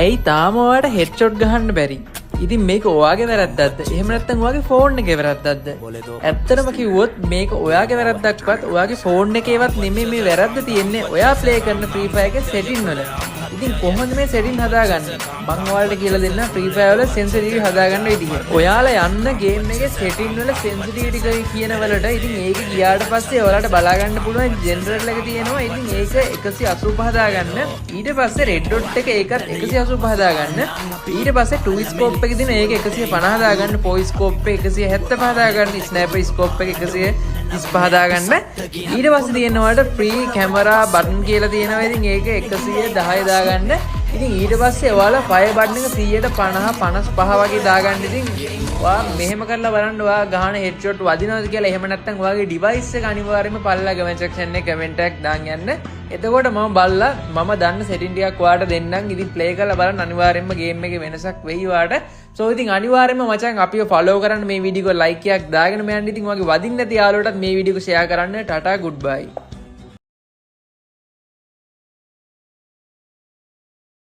ඇයි තාම ඔයාලට හෙඩ්ෂොට් ගහන්න බැරි? ඉතින් මේක ඔයාගේ වැරද්දක්ද? එහෙම නැත්නම් ඔයාගේ ෆෝන් එකේ වැරද්දක්ද? ඇත්තටම කිව්වොත් මේක ඔයාගේ වැරද්දක්වත් ඔයාගේ ෆෝන් එකේවත් නෙමෙයි මේ වැරද්ද තියෙන්නේ ඔයා ප්ලේ කරන ෆ්‍රී ෆයර් එකේ සෙටින් වල. ඉතින් කොහොමද මේ සෙටින් හදාගන්නේ? මම ඔයාලට කියලා දෙන්නම් ෆ්‍රී ෆයර් වල සෙන්සිටිවිටි හදාගන්න විදිහ. ඔයාලා යන්න ගේම් එකේ සෙටින් වල සෙන්සිටිවිටි කියන වලට ඉතින් ඒක ගියාට පස්සේ ඔයාලට බලා ගන්න පුළුවන් ජෙනරල් එක තියෙනවා. ඉතින් ඒක 185 හදාගන්න. ඊට පස්සේ රෙඩ් ඩොට් එක ඒකත් 185 හදාගන්න. ඊට පස්සේ ටූ ස්කෝප් එක දින ඒක 150 හදාගන්න. පොයි ස්කෝප් එක 175 හදාගන්න. ස්නයිපර් ස්කෝප් එක 135 හදාගන්න. ඊට පස්සේ තියෙනවාට ෆ්‍රී කැමරා බටන් කියලා තියෙනවා. ඉතින් ඒක 110 දාගන්න. ඉතින් ඊට පස්සේ ඔයාලා ෆයර් බටන් එක 150 55 වගේ දාගන්න. ඉතින් ඔයා මෙහෙම කරලා බලන්න ඔයා ගහන හෙඩ්ෂොට් වදිනවද කියලා. එහෙම නැත්නම් ඔයාගේ ඩිවයිස් එක අනිවාර්යයෙන්ම පල්ලා කමෙන්ට් සෙක්ෂන් එකේ කමෙන්ට් එකක් දාන්න යන්න. එතකොට මම බලලා මම දන්න සෙටින් ටිකක් ඔයාලට දෙන්නම්. ඉතින් ප්ලේ කරලා බලන්න අනිවාර්යයෙන්ම ගේම් එකේ වෙනසක් වෙයි ඔයාලට. සෝ ඉතින් අනිවාර්යයෙන්ම මචං අපිව ෆලෝ කරන්න, මේ වීඩියෝ එක ලයික් එකක් දාගෙන මයන්. ඉතින් ඔයාගේ වදින්න නැති යාළුවටත් මේ වීඩියෝ එක ෂෙයා කරන්න. ටටා ගුඩ් බයි.